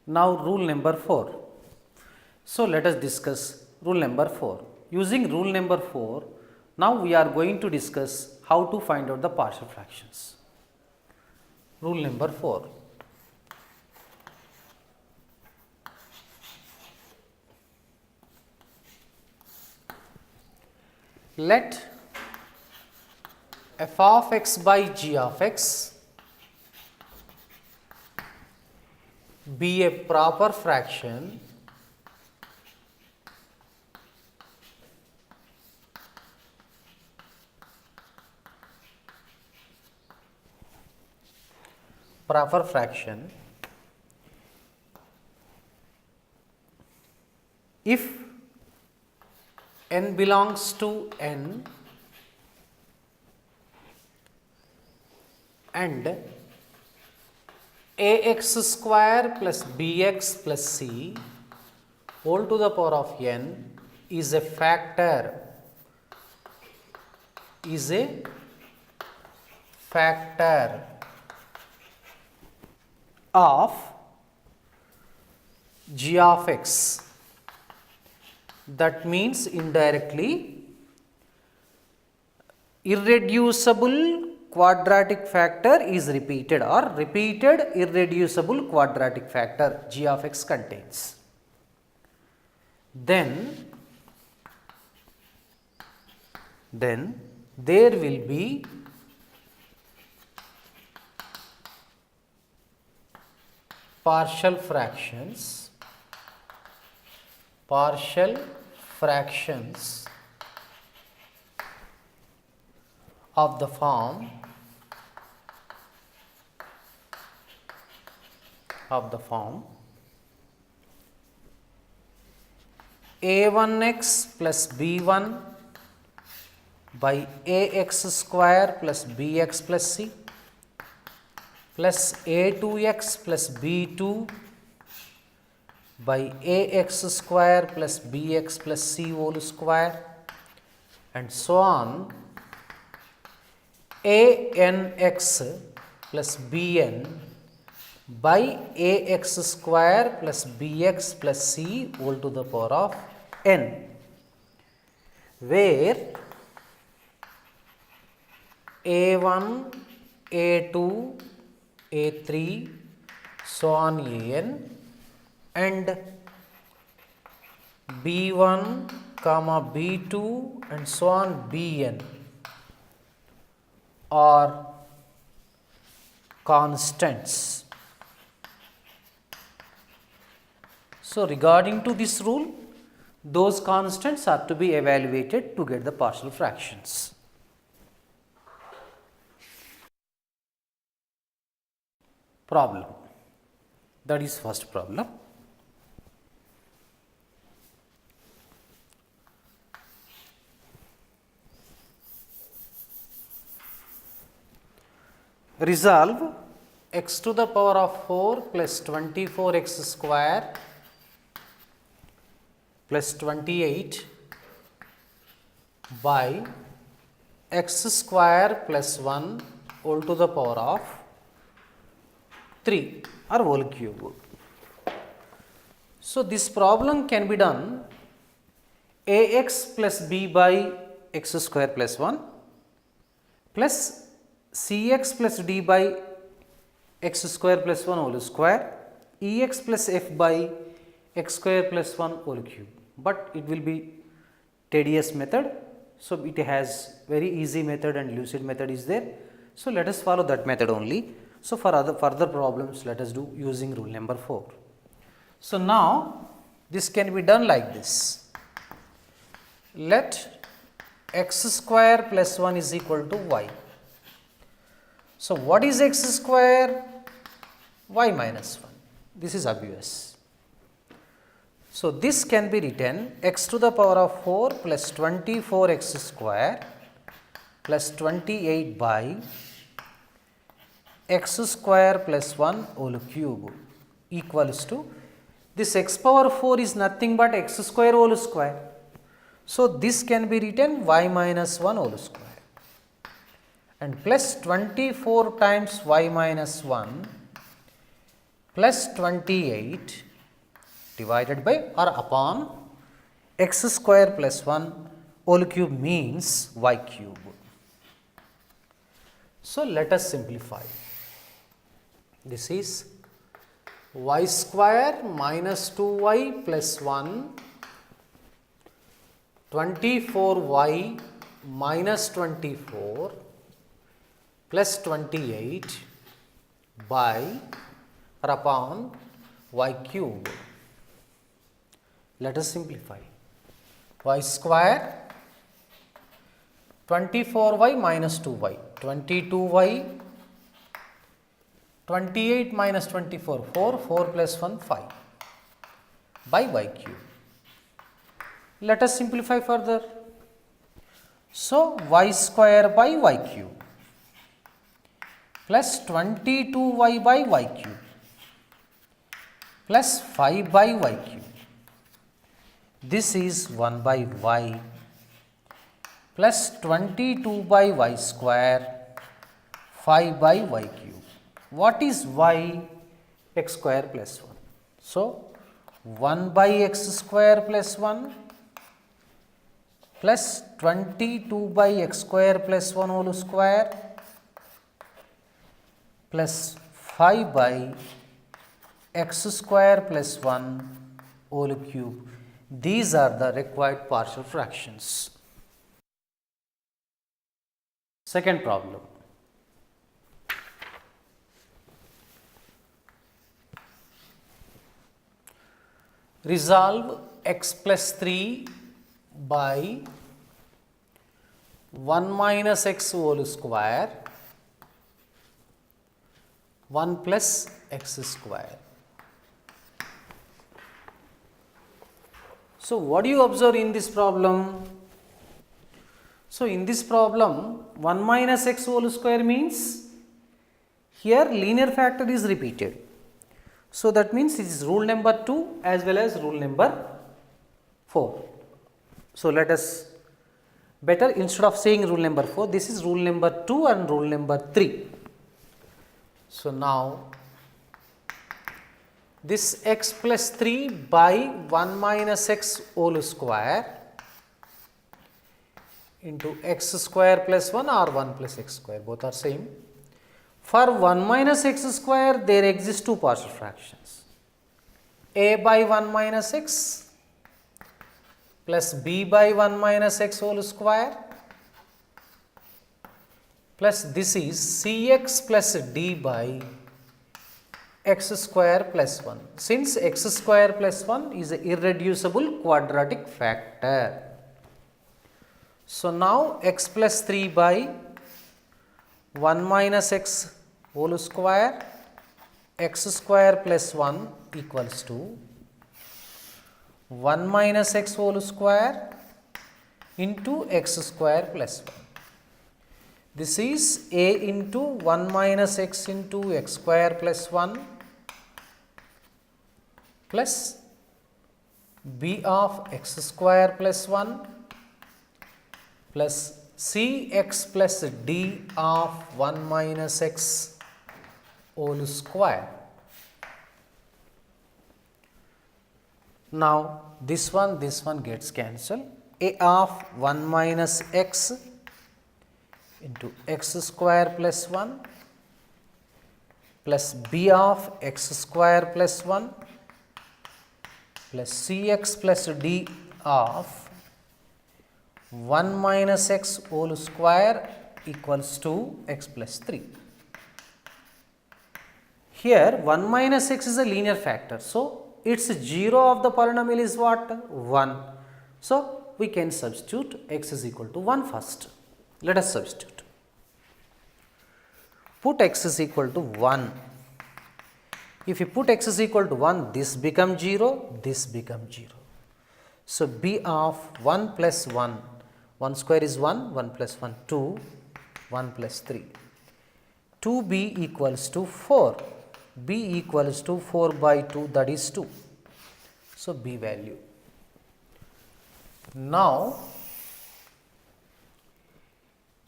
Now rule number 4. So let us discuss rule number 4. Using rule number 4, now we are going to discuss how to find out the partial fractions. Rule number 4. Let f of x by g of x be a proper fraction if n belongs to n and ax square plus bx plus c whole to the power of n is a factor of g of x. That means indirectly irreducible quadratic factor is repeated, or repeated irreducible quadratic factor g of x contains. Then there will be partial fractions of the form a1x plus b1 by ax square plus bx plus c plus a2x plus b2 by ax square plus bx plus c whole square, and so on, anx plus bn by ax square plus bx plus c whole to the power of n, where a1, a2, a3, so on an, and b1 comma b2 and so on bn are constants. So regarding to this rule, those constants are to be evaluated to get the partial fractions. Problem. That is first problem. Resolve x to the power of 4 plus 24x square plus 28 by x square plus 1 whole to the power of 3 or whole cube. So this problem can be done ax plus b by x square plus 1 plus cx plus d by x square plus 1 whole square, ex plus f by x square plus 1 whole cube, but it will be tedious method. So it has very easy method and lucid method is there. So let us follow that method only. So for further problems, let us do using rule number 4. So now this can be done like this. Let x square plus 1 is equal to y. So what is x square? Y minus 1. This is obvious. So this can be written x to the power of 4 plus 24x square plus 28 by x square plus 1 whole cube equals to, this x power 4 is nothing but x square whole square. So this can be written y minus 1 whole square, and plus 24 times y minus 1 plus 28 divided by or upon x square plus 1 whole cube means y cube. So, let us simplify. This is y square minus 2y plus 1, 24y minus 24 plus 28 by or upon y cube. Let us simplify. Y square 24y minus 2y, 22y, 28 minus 24, 4, 4 plus 1, 5 by y cube. Let us simplify further. So, y square by y cube plus 22y by y cube plus 5 by y cube. This is 1 by y plus 22 by y square, 5 by y cube. What is y? X square plus 1. So, 1 by x square plus 1 plus 22 by x square plus 1 whole square plus 5 by x square plus 1 whole cube. These are the required partial fractions. Second problem. Resolve x plus 3 by 1 minus x whole square 1 plus x square. So, what do you observe in this problem? So, in this problem 1 minus x whole square means here linear factor is repeated. So, that means it is rule number 2 as well as rule number 4. So, let us better instead of saying rule number 4, this is rule number 2 and rule number 3. So, now this x plus 3 by 1 minus x whole square into x square plus 1 or 1 plus x square, both are same. For 1 minus x square, there exist two partial fractions, a by 1 minus x plus b by 1 minus x whole square plus this is cx plus d by x square plus 1. Since x square plus 1 is an irreducible quadratic factor. So, now x plus 3 by 1 minus x whole square x square plus 1 equals to 1 minus x whole square into x square plus 1. This is a into 1 minus x into x square plus 1 plus b of x square plus 1 plus cx plus d of 1 minus x whole square. Now, this one gets cancelled. A of 1 minus x into x square plus 1 plus b of x square plus 1 plus cx plus d of 1 minus x whole square equals to x plus 3. Here 1 minus x is a linear factor. So, its 0 of the polynomial is what? 1. So, we can substitute x is equal to 1 first. Let us substitute. Put x is equal to 1. If you put x is equal to 1, this becomes 0, this becomes 0. So, b of 1 plus 1, 1 square is 1, 1 plus 1, 2, 1 plus 3. 2b equals to 4. B equals to 4 by 2, that is 2. So, B value. Now,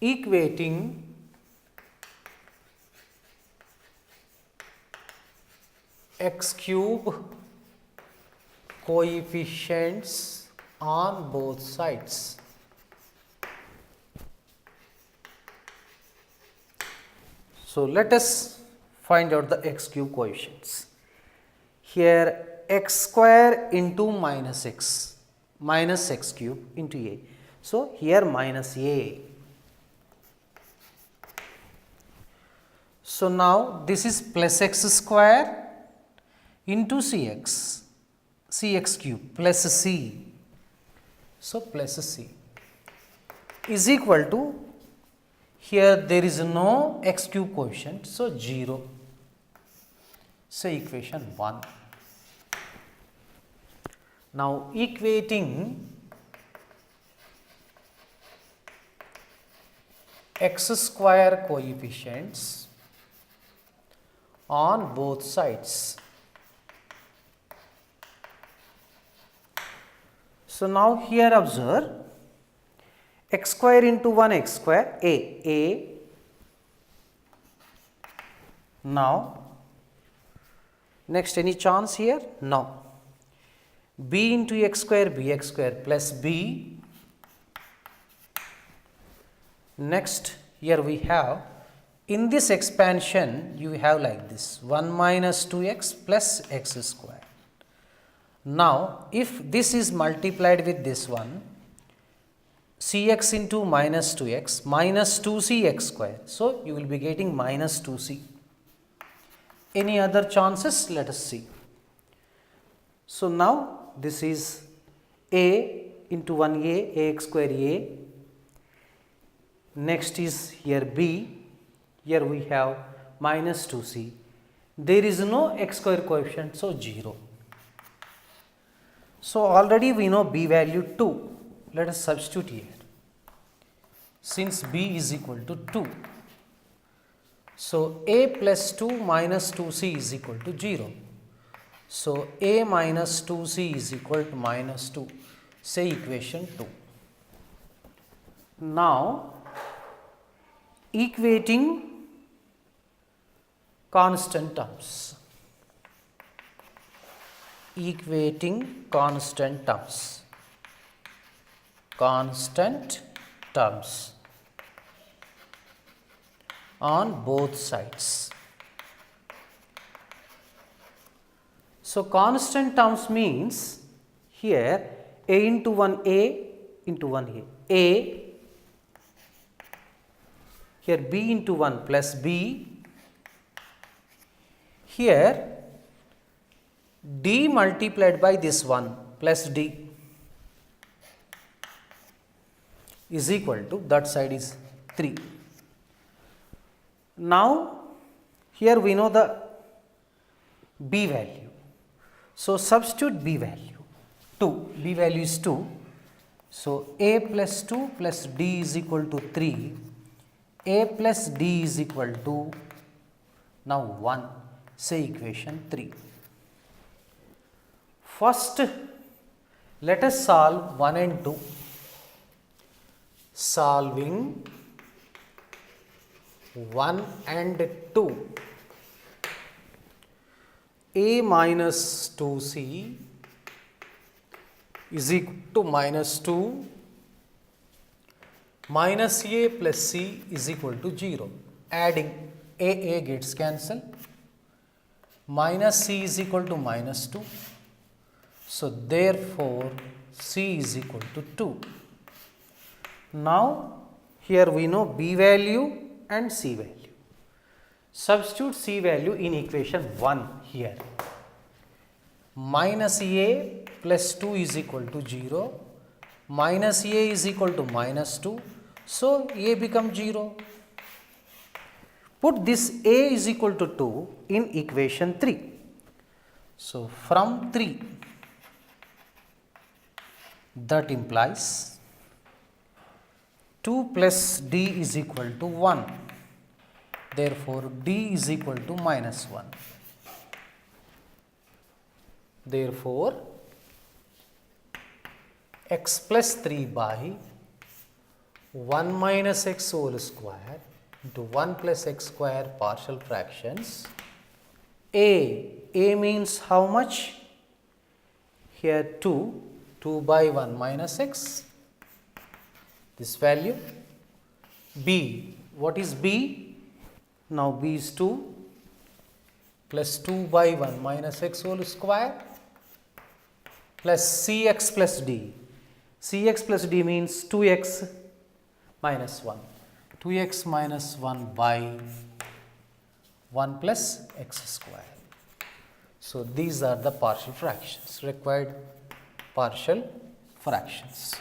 equating x cube coefficients on both sides. So let us find out the x cube coefficients. Here x square into minus x cube into a. So here minus a. So now this is plus x square into cx cube plus c. So plus c is equal to, here there is no x cube coefficient, so 0. So equation 1. Now equating x square coefficients on both sides. So now here observe x square into 1 x square a. Now next, any chance here? No. B into x square bx square plus b. Next, here we have, in this expansion you have like this 1 minus 2x plus x square. Now if this is multiplied with this one, cx into minus 2x minus 2cx square. So you will be getting minus 2c. Any other chances? Let us see. So now this is a into 1a, ax square a. Next is here b. Here we have minus 2c. There is no x square coefficient, so 0. So already we know b value 2. Let us substitute here. Since b is equal to 2. So a plus 2 minus 2c is equal to 0. So a minus 2c is equal to minus 2. Say equation 2. Now equating constant terms. Equating constant terms. Constant terms on both sides. So constant terms means here a into 1a into 1a. A, here b into 1 plus b. Here d multiplied by this one plus d is equal to, that side is 3. Now here we know the b value. So substitute b value 2. B value is 2. So a plus 2 plus d is equal to 3. A plus d is equal to now 1. Say equation 3. First, let us solve 1 and 2. Solving 1 and 2. A minus 2c is equal to minus 2. Minus a plus c is equal to 0. Adding a gets cancelled. Minus c is equal to minus 2. So therefore c is equal to 2. Now here we know b value and c value. Substitute c value in equation 1 here. Minus a plus 2 is equal to 0. Minus a is equal to minus 2. So a becomes 0. Put this a is equal to 2 in equation 3. So from 3, that implies 2 plus d is equal to 1. Therefore d is equal to minus 1. Therefore x plus 3 by 1 minus x whole square into 1 plus x square partial fractions. A A means how much? Here 2, 2 by 1 minus x, this value. B, what is B? Now B is 2 plus 2 by 1 minus x whole square plus Cx plus D. Cx plus D means 2x minus 1. 2x minus 1 by 1 plus x square. So, these are the partial fractions, required partial fractions.